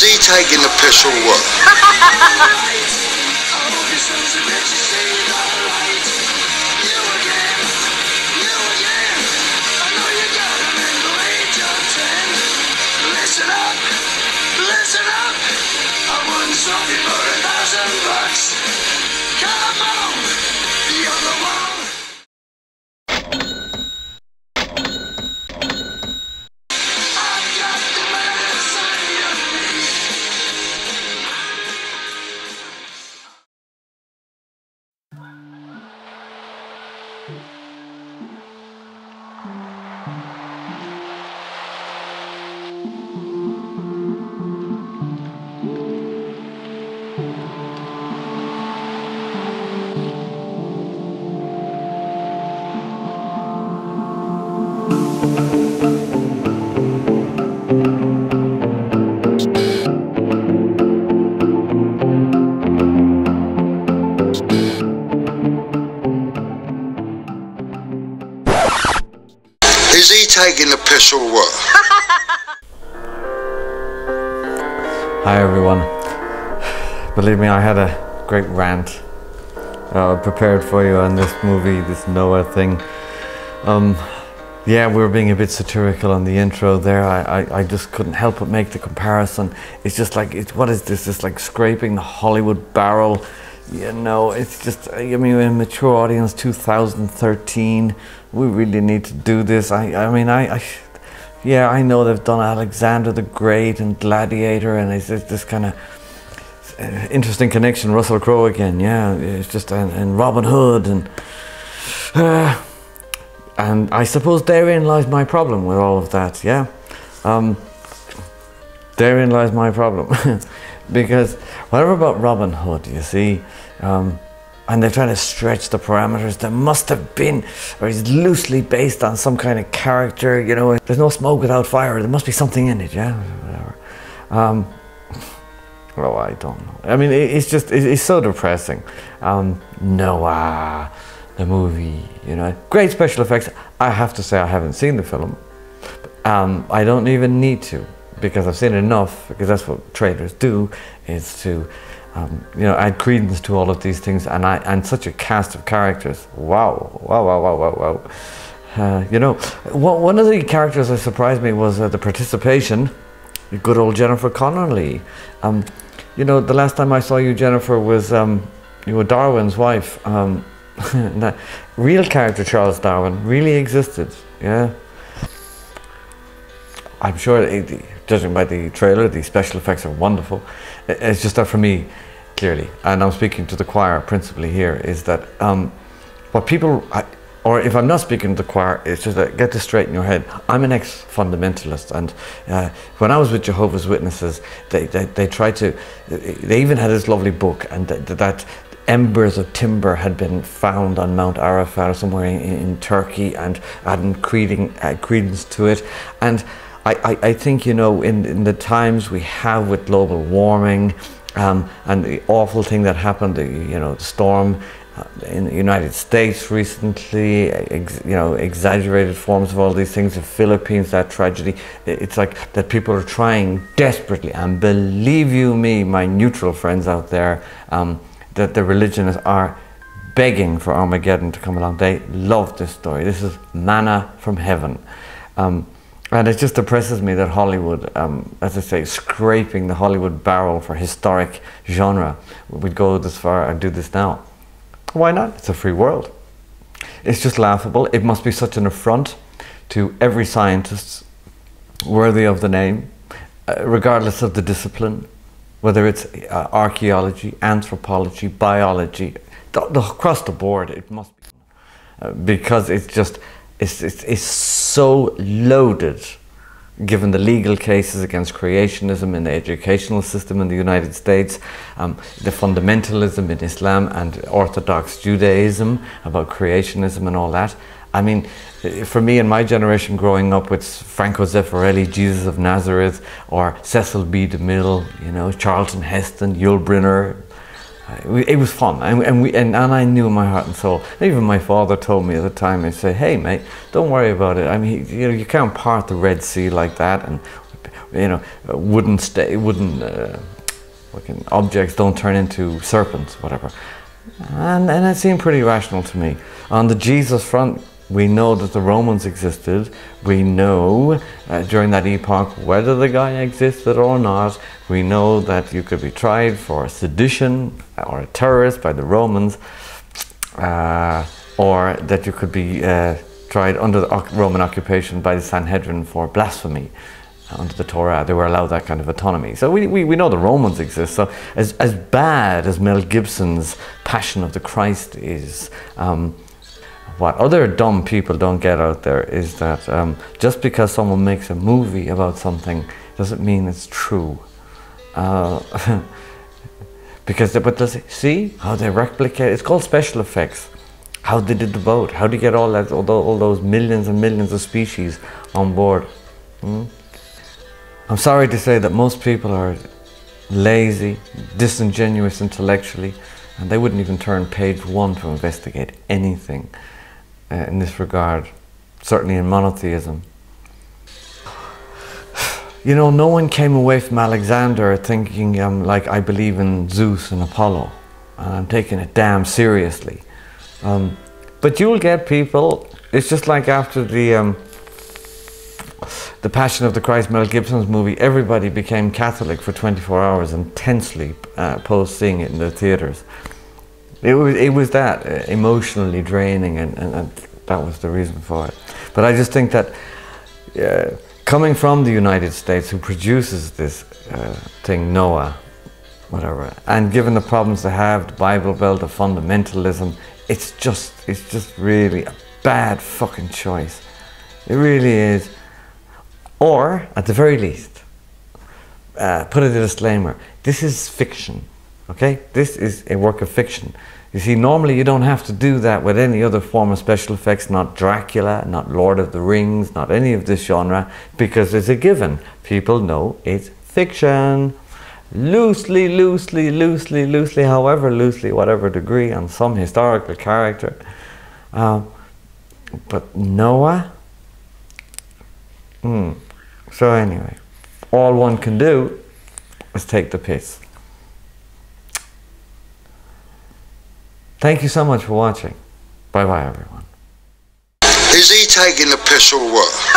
Is he taking the piss or what? Listen up, I wouldn't stop you for $1,000. Come on, you're the one. I've got the medicine you need. Is he taking the piss or what? Hi everyone. Believe me, I had a great rant prepared for you on this movie, this Noah thing. Yeah, we were being a bit satirical on the intro there. I just couldn't help but make the comparison. It's just like, what is this? It's like scraping the Hollywood barrel. You know, it's just, I mean, a mature audience, 2013. We really need to do this. Yeah, I know they've done Alexander the Great and Gladiator, and it's this kind of interesting connection. Russell Crowe again, yeah. It's just, and Robin Hood, and I suppose therein lies my problem with all of that, yeah. Therein lies my problem. Because whatever about Robin Hood, you see, and they're trying to stretch the parameters. There must have been, or he's loosely based on some kind of character, you know. There's no smoke without fire. There must be something in it, yeah, whatever. Well, I don't know. I mean, it's just, it's so depressing. Noah, the movie, you know, great special effects. I have to say, I haven't seen the film. I don't even need to, because I've seen enough, because that's what trailers do, is to you know, add credence to all of these things, and such a cast of characters. Wow. You know, one of the characters that surprised me was the participation, good old Jennifer Connelly. You know, the last time I saw you, Jennifer, was you were Darwin's wife. That real character Charles Darwin really existed, yeah. I'm sure, judging by the trailer, the special effects are wonderful. It's just that for me, clearly, and I'm speaking to the choir principally here, is that what people, or if I'm not speaking to the choir, it's just that, get this straight in your head. I'm an ex-fundamentalist, and when I was with Jehovah's Witnesses, they tried to, they even had this lovely book, and that embers of timber had been found on Mount Arafat or somewhere in Turkey, and adding credence to it. And I think, you know, in the times we have with global warming, and the awful thing that happened, you know, the storm in the United States recently, you know, exaggerated forms of all these things, the Philippines, that tragedy, it's like that people are trying desperately, and believe you me, my neutral friends out there, that the religionists are begging for Armageddon to come along. They love this story. This is manna from heaven. And it just depresses me that Hollywood, as I say, scraping the Hollywood barrel for historic genre, would go this far and do this now. Why not? It's a free world. It's just laughable. It must be such an affront to every scientist worthy of the name, regardless of the discipline, whether it's archaeology, anthropology, biology, across the board. It must be, because it's just, it's so loaded, given the legal cases against creationism in the educational system in the United States, the fundamentalism in Islam and Orthodox Judaism about creationism and all that. I mean, for me and my generation growing up with Franco Zeffirelli, Jesus of Nazareth, or Cecil B. DeMille, you know, Charlton Heston, Yul Brynner, it was fun, and I knew in my heart and soul. Even my father told me at the time, he'd say, "Hey mate, don't worry about it. I mean, you know, you can't part the Red Sea like that, and you know, fucking objects don't turn into serpents, whatever. And it seemed pretty rational to me. On the Jesus front, we know that the Romans existed. We know during that epoch whether the guy existed or not. We know that you could be tried for sedition or a terrorist by the Romans, or that you could be tried under the Roman occupation by the Sanhedrin for blasphemy. Under the Torah, they were allowed that kind of autonomy. So we know the Romans exist. So as bad as Mel Gibson's Passion of the Christ is, what other dumb people don't get out there is that just because someone makes a movie about something doesn't mean it's true. Because but they'll say, see how they replicate. It's called special effects. How they did the boat. How do you get all those millions and millions of species on board? I'm sorry to say that most people are lazy, disingenuous intellectually, and they wouldn't even turn page 1 to investigate anything in this regard, certainly in monotheism. You know, no one came away from Alexander thinking, like, I believe in Zeus and Apollo, and I'm taking it damn seriously. But you'll get people, it's just like after the Passion of the Christ, Mel Gibson's movie, everybody became Catholic for 24 hours intensely post seeing it in the theatres. It was that emotionally draining, and that was the reason for it. But I just think that coming from the United States, who produces this thing, Noah, whatever, and given the problems they have, the Bible Belt, the fundamentalism, it's just really a bad fucking choice. It really is. Or, at the very least, put a disclaimer. This is fiction, okay? This is a work of fiction. You see, normally you don't have to do that with any other form of special effects, not Dracula, not Lord of the Rings, not any of this genre, because it's a given. People know it's fiction. Loosely, however loosely, whatever degree, on some historical character. But Noah? So anyway, all one can do is take the piss. Thank you so much for watching. Bye bye, everyone. Is he taking the piss or what?